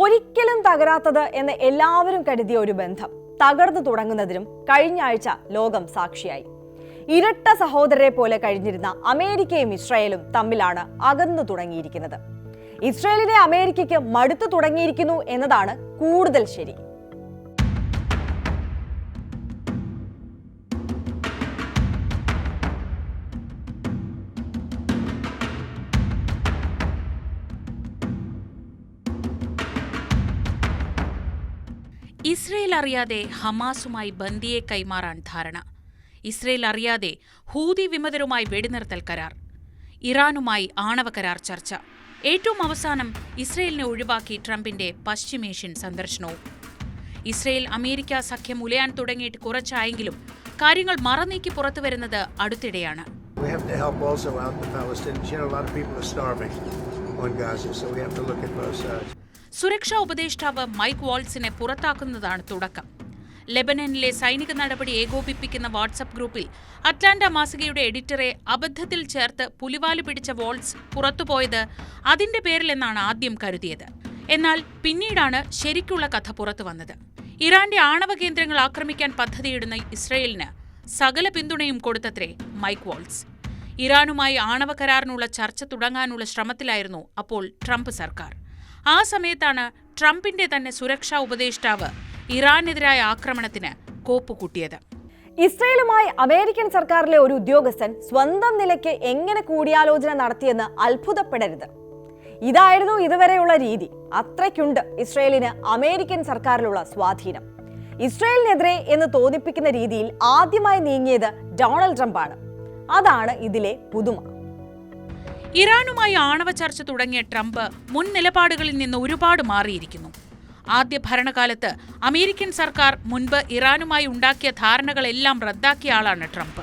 ഒരിക്കലും തകരാത്തത് എന്ന് എല്ലാവരും കരുതിയ ഒരു ബന്ധം തകർന്നു തുടങ്ങുന്നതിനും കഴിഞ്ഞ ആഴ്ച ലോകം സാക്ഷിയായി. ഇരട്ട സഹോദരരെ പോലെ കഴിഞ്ഞിരുന്ന അമേരിക്കയും ഇസ്രായേലും തമ്മിലാണ് അകന്നു തുടങ്ങിയിരിക്കുന്നത്. ഇസ്രായേലിനെ അമേരിക്കയ്ക്ക് മടുത്തു തുടങ്ങിയിരിക്കുന്നു എന്നതാണ് കൂടുതൽ ശരി. ഇസ്രയേൽ അറിയാതെ ഹമാസുമായി ബന്ദിയെ കൈമാറാൻ ധാരണ. ഇസ്രയേൽ അറിയാതെ ഹൂതി വിമതരുമായി വെടിനിർത്തൽ കരാർ. ഇറാനുമായി ആണവ കരാർ ചർച്ച. ഏറ്റവും അവസാനം ഇസ്രയേലിനെ ഒഴിവാക്കി ട്രംപിന്റെ പശ്ചിമേഷ്യൻ സന്ദർശനവും. ഇസ്രയേൽ അമേരിക്ക സഖ്യം ഉലയാൻ തുടങ്ങിയിട്ട് കുറച്ചായെങ്കിലും കാര്യങ്ങൾ മറനീക്കി പുറത്തുവരുന്നത് അടുത്തിടെയാണ്. സുരക്ഷാ ഉപദേഷ്ടാവ് മൈക്ക് വാൾസിനെ പുറത്താക്കുന്നതാണ് തുടക്കം. ലെബനനിലെ സൈനിക നടപടി ഏകോപിപ്പിക്കുന്ന വാട്സ്ആപ്പ് ഗ്രൂപ്പിൽ അറ്റ്ലാന്റ മാസികയുടെ എഡിറ്ററെ അബദ്ധത്തിൽ ചേർത്ത് പുലിവാല് പിടിച്ച വാൾസ് പുറത്തുപോയത് അതിന്റെ പേരിലെന്നാണ് ആദ്യം കരുതിയത്. എന്നാൽ പിന്നീടാണ് ശരിക്കുള്ള കഥ പുറത്തു വന്നത്. ഇറാന്റെ ആണവ കേന്ദ്രങ്ങൾ ആക്രമിക്കാൻ പദ്ധതിയിടുന്ന ഇസ്രയേലിന് സകല പിന്തുണയും കൊടുത്തത്രേ മൈക്ക് വാൾസ്. ഇറാനുമായി ആണവ കരാറിനുള്ള ചർച്ച തുടങ്ങാനുള്ള ശ്രമത്തിലായിരുന്നു അപ്പോൾ ട്രംപ് സർക്കാർ. ആ സമയത്താണ് ട്രംപിന്റെ തന്നെ സുരക്ഷാ ഉപദേഷ്ടാവ് ഇറാനെതിരായ ആക്രമണത്തിന് കോപ്പുകൂട്ടിയത്. ഇസ്രയേലുമായി അമേരിക്കൻ സർക്കാരിലെ ഒരു ഉദ്യോഗസ്ഥൻ സ്വന്തം നിലയ്ക്ക് എങ്ങനെ കൂടിയാലോചന നടത്തിയെന്ന് അത്ഭുതപ്പെടരുത്. ഇതായിരുന്നു ഇതുവരെയുള്ള രീതി. അത്രയ്ക്കുണ്ട് ഇസ്രയേലിന് അമേരിക്കൻ സർക്കാരിലുള്ള സ്വാധീനം. ഇസ്രയേലിനെതിരെ എന്ന് തോന്നിപ്പിക്കുന്ന രീതിയിൽ ആദ്യമായി നീങ്ങിയത് ഡൊണാൾഡ് ട്രംപാണ്. അതാണ് ഇതിലെ പുതുമ. ഇറാനുമായി ആണവ ചർച്ച തുടങ്ങിയ ട്രംപ് മുൻ നിലപാടുകളിൽ നിന്ന് ഒരുപാട് മാറിയിരിക്കുന്നു. ആദ്യ ഭരണകാലത്ത് അമേരിക്കൻ സർക്കാർ മുൻപ് ഇറാനുമായി ഉണ്ടാക്കിയ ധാരണകളെല്ലാം റദ്ദാക്കിയ ആളാണ് ട്രംപ്.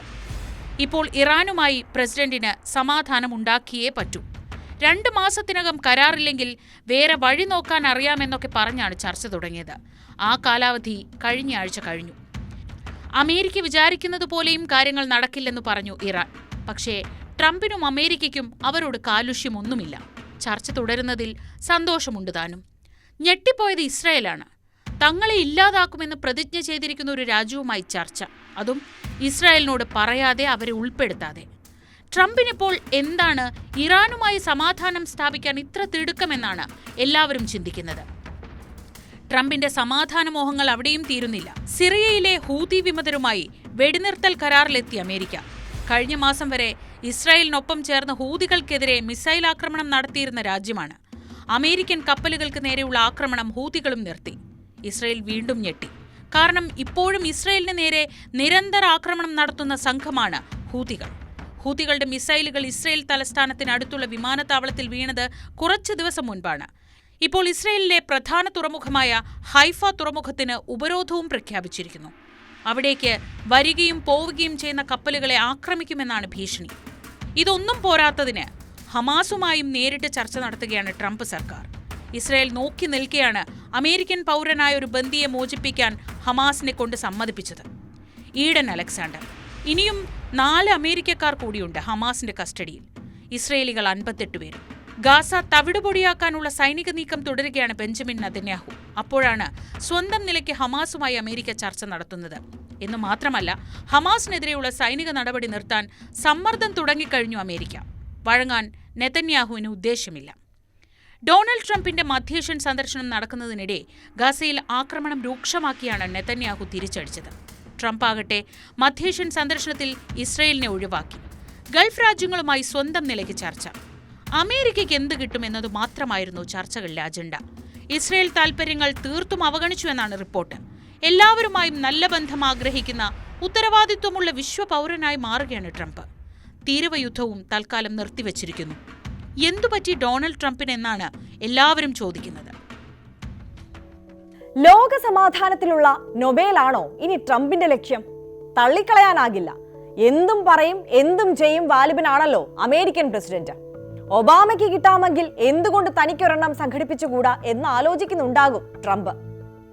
ഇപ്പോൾ ഇറാനുമായി പ്രസിഡന്റിന് സമാധാനം ഉണ്ടാക്കിയേ പറ്റൂ. 2 മാസത്തിനകം കരാറില്ലെങ്കിൽ വേറെ വഴി നോക്കാൻ അറിയാമെന്നൊക്കെ പറഞ്ഞാണ് ചർച്ച തുടങ്ങിയത്. ആ കാലാവധി കഴിഞ്ഞയാഴ്ച കഴിഞ്ഞു. അമേരിക്ക വിചാരിക്കുന്നത് പോലെയും കാര്യങ്ങൾ നടക്കില്ലെന്ന് പറഞ്ഞു ഇറാൻ. പക്ഷേ ട്രംപിനും അമേരിക്കയ്ക്കും അവരോട് കാലുഷ്യമൊന്നുമില്ല. ചർച്ച തുടരുന്നതിൽ സന്തോഷമുണ്ട് താനും. ഞെട്ടിപ്പോയത് ഇസ്രായേലാണ്. തങ്ങളെ ഇല്ലാതാക്കുമെന്ന് പ്രതിജ്ഞ ചെയ്തിരിക്കുന്ന ഒരു രാജ്യവുമായി ചർച്ച, അതും ഇസ്രായേലിനോട് പറയാതെ, അവരെ ഉൾപ്പെടുത്താതെ. ട്രംപിനിപ്പോൾ എന്താണ് ഇറാനുമായി സമാധാനം സ്ഥാപിക്കാൻ ഇത്ര തിടുക്കമെന്നാണ് എല്ലാവരും ചിന്തിക്കുന്നത്. ട്രംപിന്റെ സമാധാന മോഹങ്ങൾ അവിടെയും തീരുന്നില്ല. സിറിയയിലെ ഹൂതി വിമതരുമായി വെടിനിർത്തൽ കരാറിലെത്തി അമേരിക്ക. കഴിഞ്ഞ മാസം വരെ ഇസ്രായേലിനൊപ്പം ചേർന്ന് ഹൂതികൾക്കെതിരെ മിസൈൽ ആക്രമണം നടത്തിയിരുന്ന രാജ്യമാണ്. അമേരിക്കൻ കപ്പലുകൾക്ക് നേരെയുള്ള ആക്രമണം ഹൂതികളും നിർത്തി. ഇസ്രായേൽ വീണ്ടും ഞെട്ടി. കാരണം ഇപ്പോഴും ഇസ്രായേലിന് നേരെ നിരന്തര ആക്രമണം നടത്തുന്ന സംഘമാണ് ഹൂതികൾ. ഹൂതികളുടെ മിസൈലുകൾ ഇസ്രായേൽ തലസ്ഥാനത്തിനടുത്തുള്ള വിമാനത്താവളത്തിൽ വീണത് കുറച്ചു ദിവസം മുൻപാണ്. ഇപ്പോൾ ഇസ്രായേലിലെ പ്രധാന തുറമുഖമായ ഹൈഫ തുറമുഖത്തിന് ഉപരോധവും പ്രഖ്യാപിച്ചിരിക്കുന്നു. അവിടേക്ക് വരികയും പോവുകയും ചെയ്യുന്ന കപ്പലുകളെ ആക്രമിക്കുമെന്നാണ് ഭീഷണി. ഇതൊന്നും പോരാത്തതിന് ഹമാസുമായും നേരിട്ട് ചർച്ച നടത്തുകയാണ് ട്രംപ് സർക്കാർ. ഇസ്രായേൽ നോക്കി നിൽക്കെയാണ് അമേരിക്കൻ പൗരനായ ഒരു ബന്ദിയെ മോചിപ്പിക്കാൻ ഹമാസിനെ കൊണ്ട് സമ്മതിപ്പിച്ചത്. ഈഡൻ അലക്സാണ്ടർ. ഇനിയും 4 അമേരിക്കക്കാർ കൂടിയുണ്ട് ഹമാസിന്റെ കസ്റ്റഡിയിൽ. ഇസ്രയേലികൾ 58 പേരും. ഗാസ തവിടുപൊടിയാക്കാനുള്ള സൈനിക നീക്കം തുടരുകയാണ് ബെഞ്ചമിൻ നെതന്യാഹു. അപ്പോഴാണ് സ്വന്തം നിലയ്ക്ക് ഹമാസുമായി അമേരിക്ക ചർച്ച നടത്തുന്നത്. എന്ന് മാത്രമല്ല, ഹമാസിനെതിരെയുള്ള സൈനിക നടപടി നിർത്താൻ സമ്മർദ്ദം തുടങ്ങിക്കഴിഞ്ഞു അമേരിക്ക. വഴങ്ങാൻ നെതന്യാഹുവിന് ഉദ്ദേശമില്ല. ഡൊണാൾഡ് ട്രംപിന്റെ മധ്യേഷ്യൻ സന്ദർശനം നടക്കുന്നതിനിടെ ഗാസയിൽ ആക്രമണം രൂക്ഷമാക്കിയാണ് നെതന്യാഹു തിരിച്ചടിച്ചത്. ട്രംപ് ആകട്ടെ മധ്യേഷ്യൻ സന്ദർശനത്തിൽ ഇസ്രയേലിനെ ഒഴിവാക്കി. ഗൾഫ് രാജ്യങ്ങളുമായി സ്വന്തം നിലയ്ക്ക് ചർച്ച. അമേരിക്കയ്ക്ക് എന്ത് കിട്ടുമെന്നത് മാത്രമായിരുന്നു ചർച്ചകളിലെ അജണ്ട. ഇസ്രയേൽ താൽപര്യങ്ങൾ തീർത്തും അവഗണിച്ചുവെന്നാണ് റിപ്പോർട്ട്. എല്ലാവരുമായും നല്ല ബന്ധം ആഗ്രഹിക്കുന്ന ഉത്തരവാദിത്വമുള്ള വിശ്വപൗരനായി മാറുകയാണ് ട്രംപ്. തീരുവ യുദ്ധവും തൽക്കാലം നിർത്തിവച്ചിരിക്കുന്നു. എന്തുപറ്റി ഡൊണാൾഡ് ട്രംപിനെന്നാണ് എല്ലാവരും ചോദിക്കുന്നത്. ലോക സമാധാനത്തിലുള്ള നൊബേലാണോ ഇനി ട്രംപിന്റെ ലക്ഷ്യം? തള്ളിക്കളയാനാകില്ല. എന്തും പറയും, എന്തും ചെയ്യും വാലിബനാണല്ലോ അമേരിക്കൻ പ്രസിഡന്റ്. ഒബാമയ്ക്ക് കിട്ടാമെങ്കിൽ എന്തുകൊണ്ട് തനിക്കൊരെണ്ണം സംഘടിപ്പിച്ചുകൂടാ എന്ന് ആലോചിക്കുന്നുണ്ടാകും ട്രംപ്.